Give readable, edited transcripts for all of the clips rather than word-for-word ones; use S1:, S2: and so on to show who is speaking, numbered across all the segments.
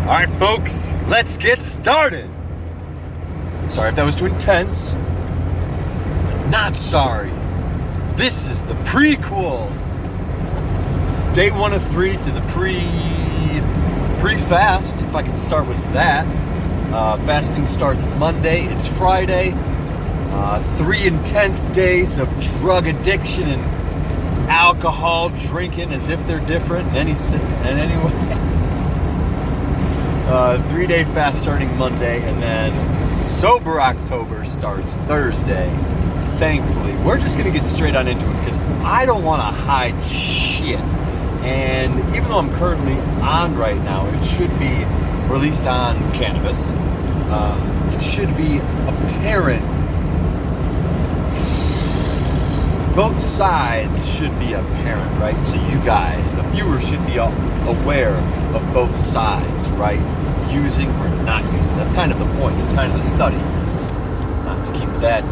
S1: Alright folks, let's get started. Sorry if that was too intense. Not sorry. This is the prequel. Day 1 of 3 to the pre-fast, if I can start with that. Fasting starts Monday, it's Friday. 3 intense days of drug addiction and alcohol drinking as if they're different in any way. 3-day fast starting Monday, and then sober October starts Thursday. Thankfully, we're just gonna get straight on into it because I don't want to hide shit. And even though I'm currently on right now, it should be, or at least on cannabis, it should be apparent. Both sides should be apparent, right? So you guys, the viewers, should be aware of both sides, right? Using or not using. That's kind of the point. It's kind of the study. Not to keep that...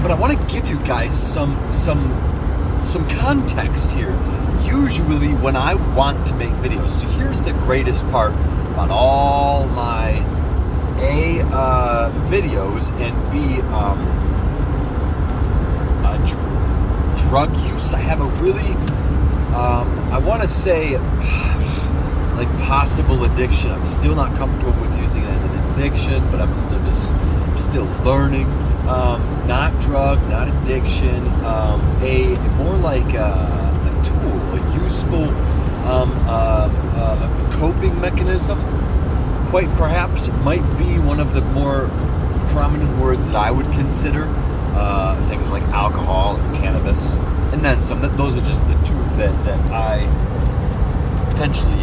S1: but I want to give you guys some context here. Usually when I want to make videos, so here's the greatest part about all my A, videos, and B, drug use. I have a really, I want to say, like possible addiction. I'm still not comfortable with using it as an addiction, but I'm still learning. Not drug, not addiction, more like a tool, a useful coping mechanism. Quite perhaps it might be one of the more prominent words that I would consider. Things like alcohol and cannabis, and then some. Those are just the two that I potentially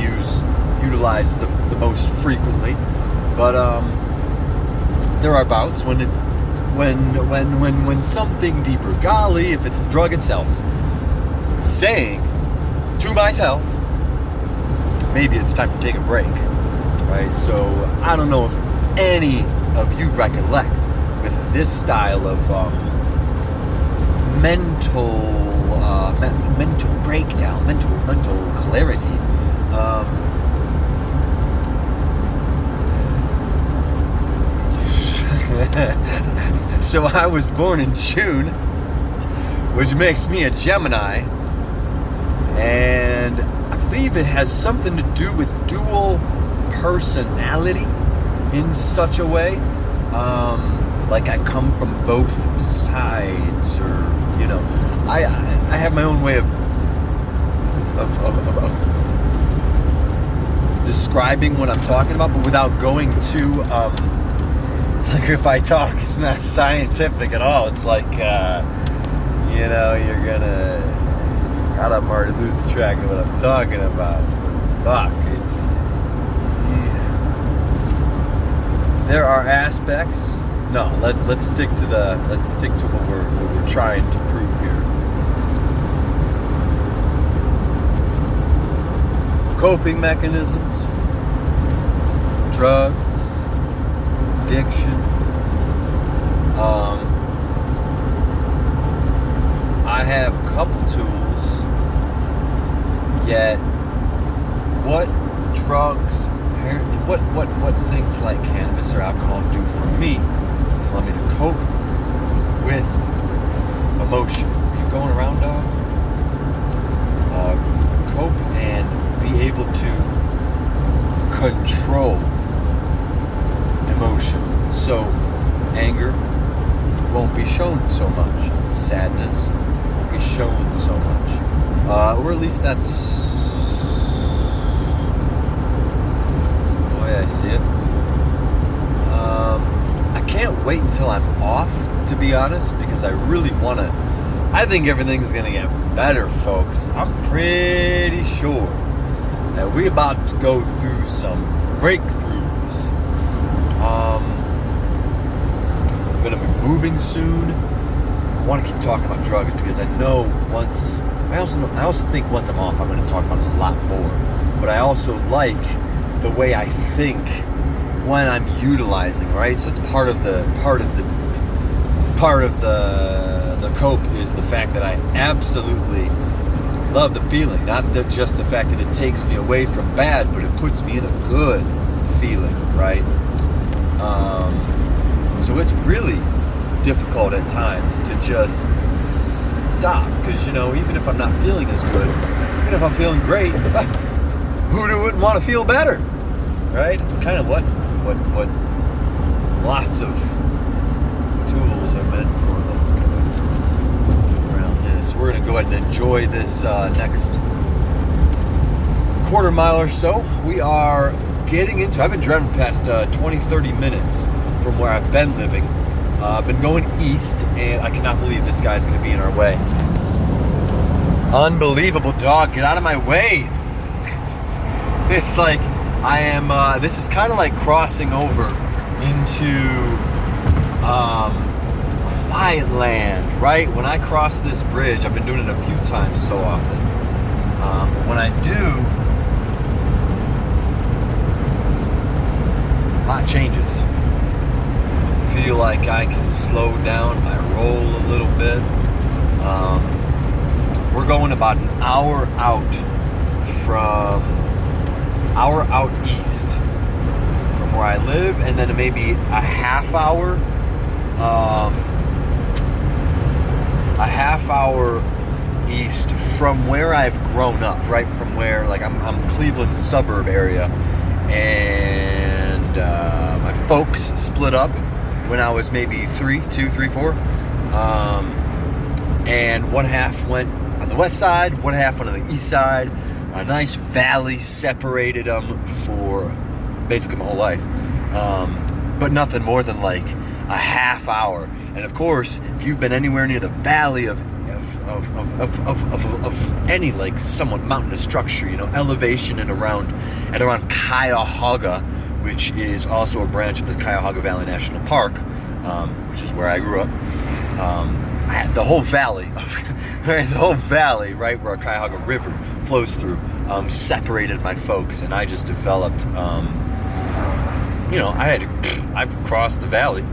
S1: utilize the most frequently. But there are bouts when something deeper, golly, if it's the drug itself, saying to myself, maybe it's time to take a break, right? So I don't know if any of you recollect with this style of mental breakdown, mental clarity. So I was born in June, which makes me a Gemini, and I believe it has something to do with dual personality in such a way, like I come from both sides, or I have my own way of describing what I'm talking about, but without going too like if I talk, it's not scientific at all. It's like, you're gonna... I'm already losing track of what I'm talking about. Fuck, it's... Yeah. There are aspects... No, let's stick to what we're trying to prove here. Coping mechanisms, drugs, addiction. I have a couple tools, yet what drugs, apparently, what things like cannabis or alcohol do for me is allow me to cope with emotion. Are you going around, dog? Cope and be able to control emotion. So anger won't be shown so much. Sadness won't be shown so much. Or at least that's the way I see it. I can't wait until I'm off, to be honest, because I really want to. I think everything's going to get better, folks. I'm pretty sure that we're about to go through some breakthroughs. I'm going to be moving soon. I want to keep talking about drugs because I know once... I also think once I'm off, I'm going to talk about it a lot more. But I also like the way I think when I'm utilizing, right? So it's part of the cope is the fact that I absolutely love the feeling. Not just the fact that it takes me away from bad, but it puts me in a good feeling, right? So it's really difficult at times to just stop, because even if I'm not feeling as good, even if I'm feeling great, who wouldn't want to feel better, right? It's kind of what lots of tools are meant for. Let's go around this. We're going to go ahead and enjoy this next quarter mile or so. We are getting into, I've been driving past 20-30 minutes from where I've been living. I've been going east, and I cannot believe this guy's going to be in our way. Unbelievable, dog. Get out of my way. It's like I am, this is kind of like crossing over into quiet land, right? When I cross this bridge, I've been doing it a few times so often. When I do, a lot changes. Feel like I can slow down my roll a little bit. We're going about an hour out east from where I live, and then maybe a half hour east from where I've grown up, right? From where, like, I'm Cleveland suburb area, and my folks split up when I was maybe 3, 4. And one half went on the west side, one half went on the east side. A nice valley separated them for basically my whole life. But nothing more than like a half hour. And of course, if you've been anywhere near the valley of any like somewhat mountainous structure, elevation and around Cuyahoga, which is also a branch of the Cuyahoga Valley National Park, which is where I grew up. I had the whole valley, right where Cuyahoga River flows through, separated my folks, and I just developed, I've crossed the valley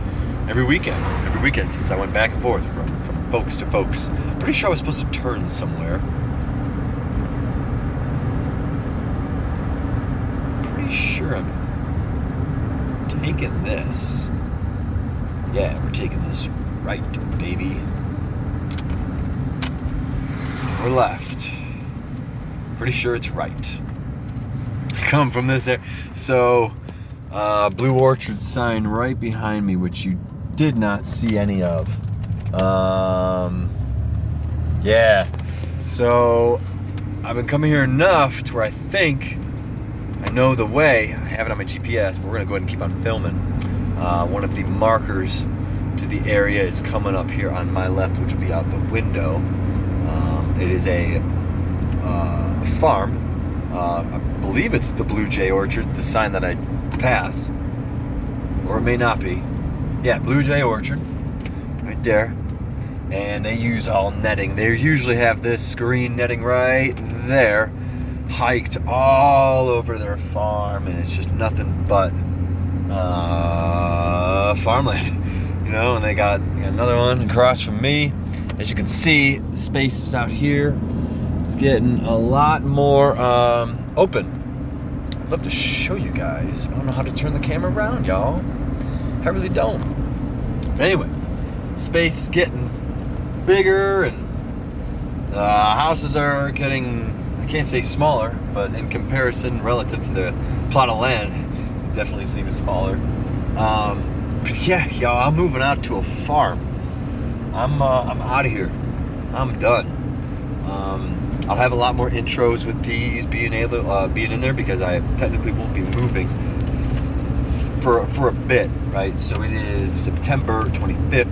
S1: every weekend since I went back and forth from folks to folks. Pretty sure I was supposed to turn somewhere. Pretty sure I'm taking this. Yeah, we're taking this right, baby. Or left. Pretty sure it's right. Come from this area. So, Blue Orchard sign right behind me, which you did not see any of. Yeah. So, I've been coming here enough to where I think I know the way. I have it on my GPS, but we're going to go ahead and keep on filming. One of the markers to the area is coming up here on my left, which will be out the window. It is a farm. I believe it's the Blue Jay Orchard, the sign that I pass. Or it may not be. Yeah, Blue Jay Orchard. Right there. And they use all netting. They usually have this screen netting right there, hiked all over their farm, and it's just nothing but farmland. And they got another one across from me. As you can see, the spaces out here is getting a lot more open. I'd love to show you guys. I don't know how to turn the camera around, y'all. I really don't. But anyway, space is getting bigger, and houses are getting, I can't say smaller, but in comparison, relative to the plot of land, it definitely seems smaller. But yeah, y'all, I'm moving out to a farm. I'm out of here. I'm done. I'll have a lot more intros with these being in there, because I technically won't be moving for a bit, right? So it is September 25th.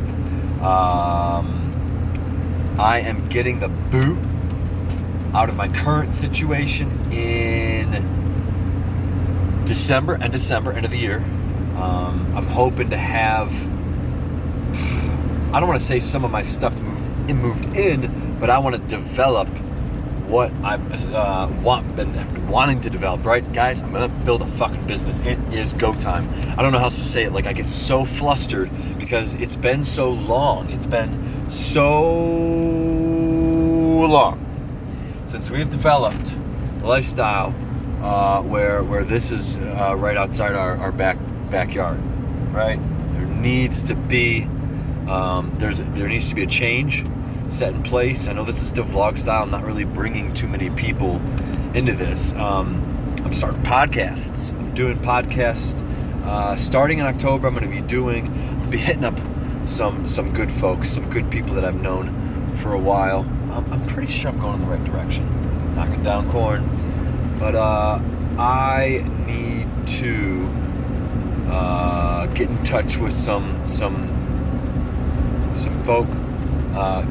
S1: I am getting the boot out of my current situation in December, end of the year. I'm hoping to have, I don't want to say some of my stuff moved in, but I want to develop what I've been wanting to develop, right? Guys, I'm going to build a fucking business. It is go time. I don't know how else to say it. Like, I get so flustered because it's been so long. It's been so long since we've developed a lifestyle where this is right outside our backyard, right? There needs to be there needs to be a change set in place. I know this is still vlog style. I'm not really bringing too many people into this. I'm starting podcasts. I'm doing podcasts starting in October. I'm going to be hitting up some good folks, some good people that I've known for a while. I'm pretty sure I'm going in the right direction, knocking down corn. But I need to get in touch with some folk,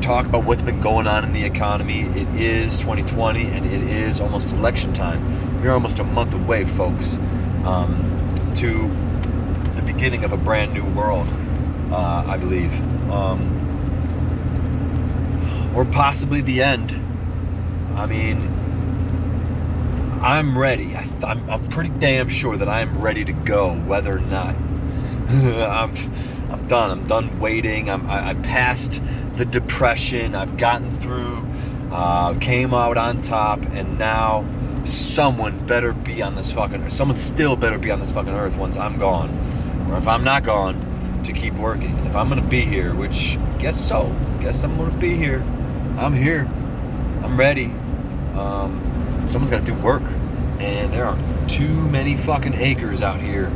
S1: talk about what's been going on in the economy. It is 2020, and it is almost election time. We're almost a month away, folks, to the beginning of a brand new world, I believe. Or possibly the end. I mean, I'm ready. I'm pretty damn sure that I am ready to go, whether or not. I'm done. I'm done waiting. I passed the depression. I've gotten through, came out on top, and now someone better be on this fucking earth. Someone still better be on this fucking earth once I'm gone. Or if I'm not gone, to keep working. And if I'm going to be here, which guess so. Guess I'm going to be here. I'm here. I'm ready. Someone's got to do work. And there are too many fucking acres out here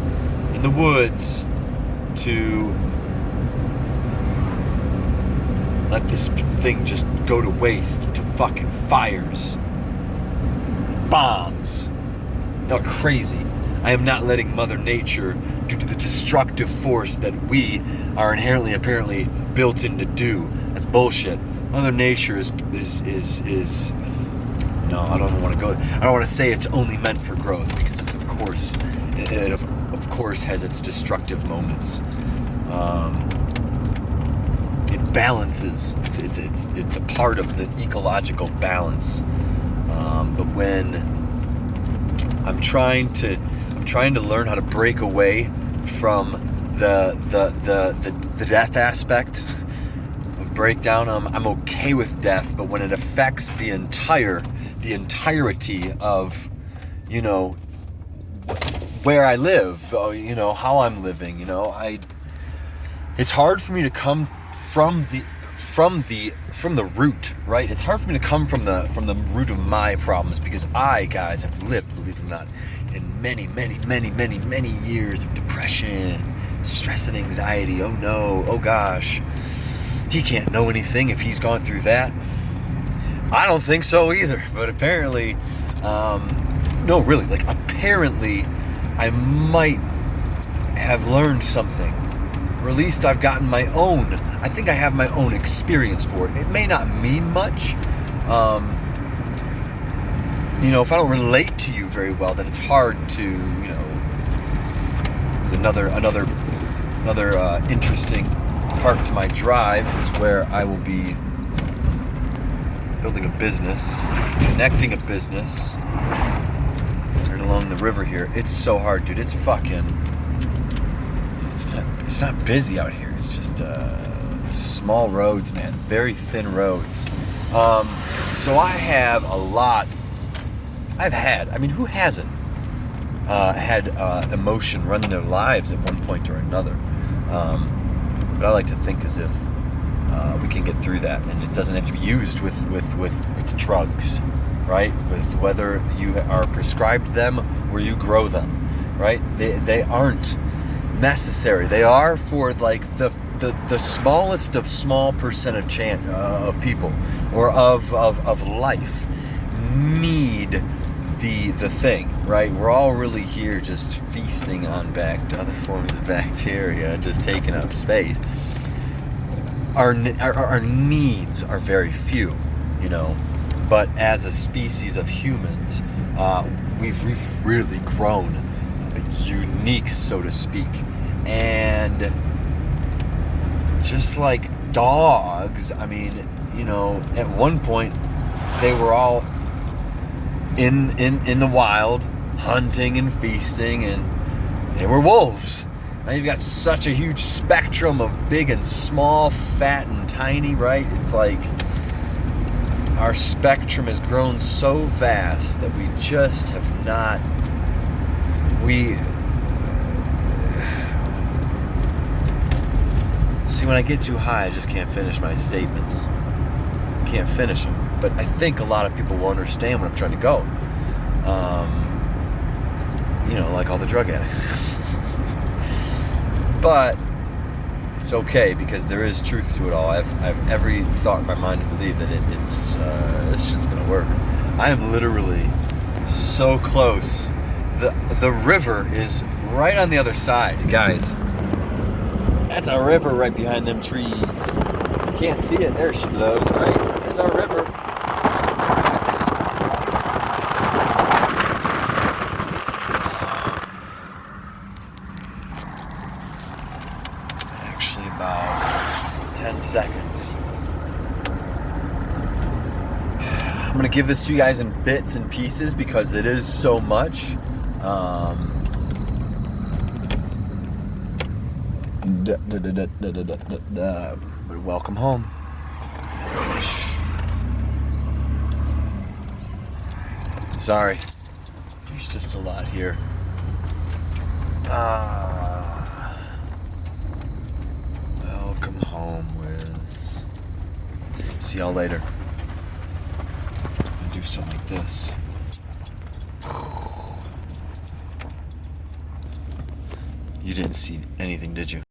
S1: in the woods to let this thing just go to waste, to fucking fires, bombs. Not crazy. I am not letting Mother Nature do to the destructive force that we are inherently, apparently, built in to do. That's bullshit. Mother Nature is no, I don't want to go. I don't want to say it's only meant for growth, because it's of course has its destructive moments. It balances. It's a part of the ecological balance. But when I'm trying to learn how to break away from the death aspect of breakdown, I'm okay with death. But when it affects the entirety of, where I live, how I'm living, it's hard for me to come from the root, right? It's hard for me to come from the root of my problems, because I, guys, have lived, believe it or not, in many years of depression, stress and anxiety. Oh no, oh gosh, he can't know anything if he's gone through that. I don't think so either, but apparently, apparently I might have learned something, or at least I've gotten I think I have my own experience for it. It may not mean much. If I don't relate to you very well, then it's hard to, there's another interesting part to my drive is where I will be building a business, connecting a business, right along the river here. It's so hard, dude. It's not busy out here. It's just small roads, man. Very thin roads. So I have a lot. Who hasn't had emotion run their lives at one point or another? But I like to think as if we can get through that, and it doesn't have to be used with drugs, right? With whether you are prescribed them or you grow them, right? They aren't necessary. They are for like the smallest of small percentage of people or of life need the thing, right? We're all really here just feasting on other forms of bacteria, just taking up space. Our needs are very few, but as a species of humans, we've really grown unique, so to speak. And just like dogs, at one point they were all in the wild, hunting and feasting, and they were wolves. Now you've got such a huge spectrum of big and small, fat and tiny, right? It's like our spectrum has grown so vast that we just have not. See, when I get too high, I just can't finish my statements. Can't finish them. But I think a lot of people will understand where I'm trying to go. Like all the drug addicts. But it's okay, because there is truth to it all. I have every thought in my mind to believe that it's just gonna work. I am literally so close. The river is right on the other side, guys. That's our river right behind them trees. You can't see it. There she blows, right? There's our river. Actually, about 10 seconds. I'm going to give this to you guys in bits and pieces because it is so much. But welcome home. Sorry, there's just a lot here. Welcome home, Wiz. See y'all later. I'm gonna do something like this. You didn't see anything, did you?